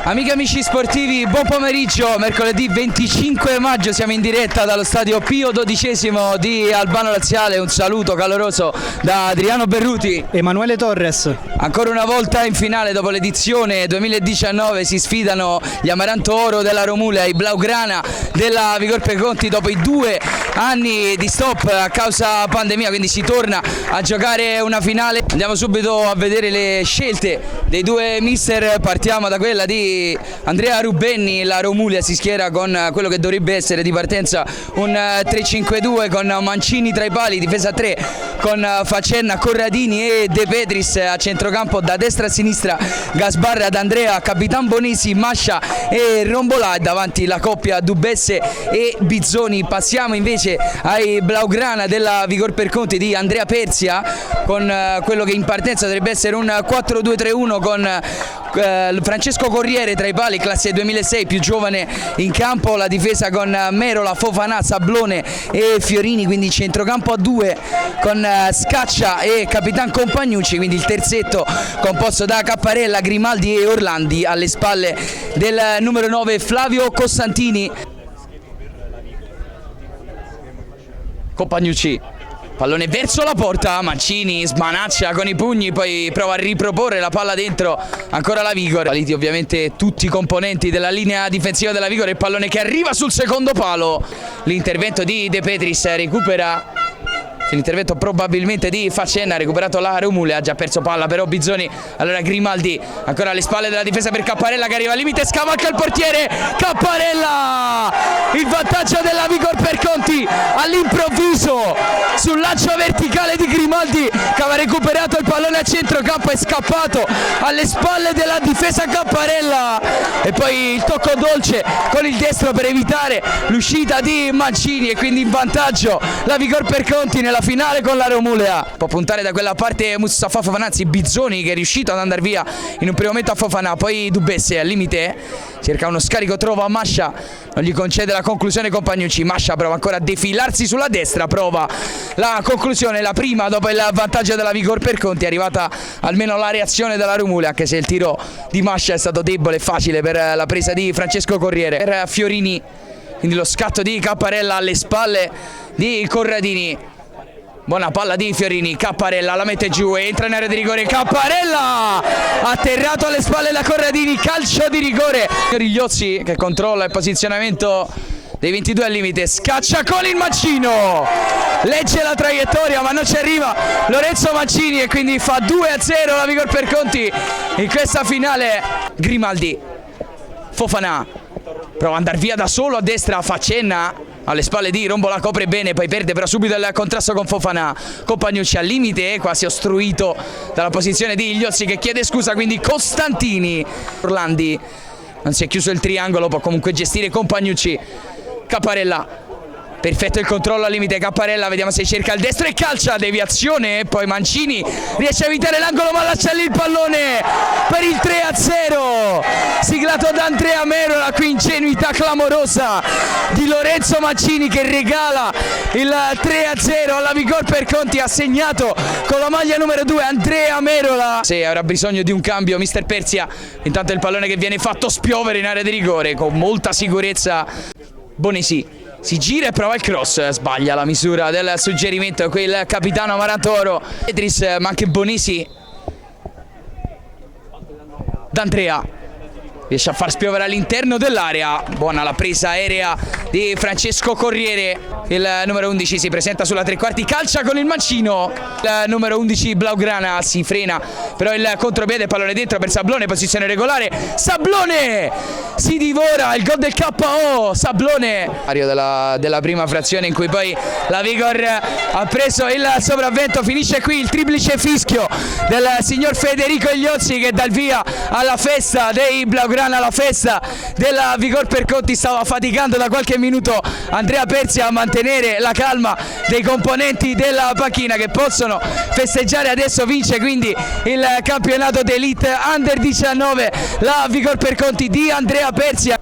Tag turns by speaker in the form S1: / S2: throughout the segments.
S1: Amiche e amici sportivi, buon pomeriggio. Mercoledì 25 maggio siamo in diretta dallo stadio Pio XII di Albano Laziale. Un saluto caloroso da Adriano Berruti,
S2: Emanuele Torres.
S1: Ancora una volta in finale dopo l'edizione 2019 si sfidano gli Amaranto Oro della Romulea, i Blaugrana della Vigor Preconti dopo i 2 anni di stop a causa pandemia, quindi si torna a giocare una finale. Andiamo subito a vedere le scelte dei due mister. Partiamo da quella di Andrea Rubenni. La Romulea si schiera con quello che dovrebbe essere di partenza un 3-5-2 con Mancini tra i pali, difesa 3 con Facenna, Corradini e De Petris a centrocampo, da destra a sinistra Gasbarra, D'Andrea, Capitan Bonesi, Mascia e Rombolà, e davanti la coppia Dubesse e Bizzoni. Passiamo invece ai Blaugrana della Vigor Preconti di Andrea Perzia con quello che in partenza dovrebbe essere un 4-2-3-1 con Francesco Corriere tra i pali, classe 2006, più giovane in campo, la difesa con Merola, Fofana, Sablone e Fiorini, quindi centrocampo a 2 con Scaccia e Capitan Compagnucci, quindi il terzetto composto da Capparella, Grimaldi e Orlandi, alle spalle del numero 9 Flavio Costantini. Compagnucci, pallone verso la porta, Mancini smanaccia con i pugni, poi prova a riproporre la palla dentro, ancora la Vigor. Saliti ovviamente tutti i componenti della linea difensiva della Vigor, il pallone che arriva sul secondo palo, l'intervento di De Petris recupera. L'intervento probabilmente di Facenna, ha recuperato la Romulea, ha già perso palla però Bizzoni, allora Grimaldi, ancora alle spalle della difesa per Capparella che arriva al limite, scavalca il portiere, Capparella! Il vantaggio della Vigor Preconti all'improvviso sul lancio verticale di Grimaldi che aveva recuperato il pallone a centrocampo, è scappato alle spalle della difesa Capparella e poi il tocco dolce con il destro per evitare l'uscita di Mancini, e quindi in vantaggio la Vigor Preconti nella finale con la Romulea. Può puntare da quella parte Mustafa Fofana, anzi Bizzoni che è riuscito ad andare via in un primo momento a Fofana, poi Dubesse al limite cerca uno scarico, trova Mascia, non gli concede la conclusione Compagnucci, Mascia prova ancora a defilarsi sulla destra, prova la conclusione, la prima dopo il vantaggio della Vigor Preconti. È arrivata almeno la reazione della Romulea, anche se il tiro di Mascia è stato debole e facile per la presa di Francesco Corriere. Per Fiorini, quindi lo scatto di Capparella alle spalle di Corradini. Buona palla di Fiorini, Capparella la mette giù e entra in area di rigore, Capparella atterrato alle spalle da Corradini, calcio di rigore. Rigliozzi che controlla il posizionamento dei 22 al limite, scaccia con il mancino, legge la traiettoria ma non ci arriva Lorenzo Mancini e quindi fa 2-0 la Vigor Preconti in questa finale. Grimaldi, Fofana prova ad andare via da solo a destra, Facenna alle spalle di Rombolà, copre bene, poi perde però subito il contrasto con Fofana. Compagnucci al limite, quasi ostruito dalla posizione di Igliozzi che chiede scusa, quindi Costantini. Orlandi non si è chiuso il triangolo, può comunque gestire Compagnucci. Capparella, perfetto il controllo al limite, Capparella, vediamo se cerca il destro e calcia, deviazione, e poi Mancini riesce a evitare l'angolo ma lascia lì il pallone per il 3-0 siglato da Andrea Merola. Qui ingenuità clamorosa di Lorenzo Mancini che regala il 3-0 alla Vigor Preconti, ha segnato con la maglia numero 2 Andrea Merola. Se avrà bisogno di un cambio mister Perzia, intanto il pallone che viene fatto spiovere in area di rigore con molta sicurezza. Bonesi si gira e prova il cross, sbaglia la misura del suggerimento quel capitano Amaranto Oro. Petris, ma anche Bonesi. D'Andrea riesce a far spiovere all'interno dell'area, buona la presa aerea di Francesco Corriere. Il numero 11 si presenta sulla tre quarti, calcia con il mancino, il numero 11 Blaugrana si frena, però il contropiede, pallone dentro per Sablone, posizione regolare, Sablone si divora il gol del KO. Sablone della prima frazione in cui poi la Vigor ha preso il sopravvento. Finisce qui il triplice fischio del signor Federico Igliozzi che dà il via alla festa dei Blaugrana, alla festa della Vigor Preconti. Stava faticando da qualche minuto Andrea Perzia a mantenere la calma dei componenti della panchina che possono festeggiare adesso. Vince quindi il campionato d'Elite Under 19 la Vigor Preconti di Andrea Perzia.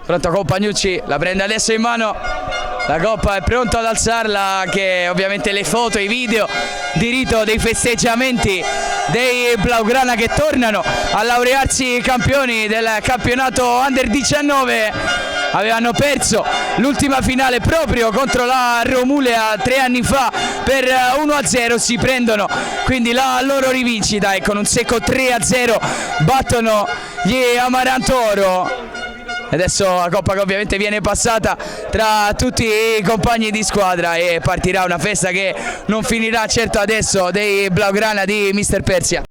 S1: Pronto Compagnucci, la prende adesso in mano La Coppa è pronta ad alzarla, che ovviamente le foto, i video di rito dei festeggiamenti dei Blaugrana che tornano a laurearsi campioni del campionato Under 19. Avevano perso l'ultima finale proprio contro la Romulea 3 anni fa per 1-0, si prendono quindi la loro rivincita e con un secco 3-0 battono gli Amarantoro. Adesso la Coppa che ovviamente viene passata tra tutti i compagni di squadra e partirà una festa che non finirà certo adesso dei Blaugrana di Mister Persia.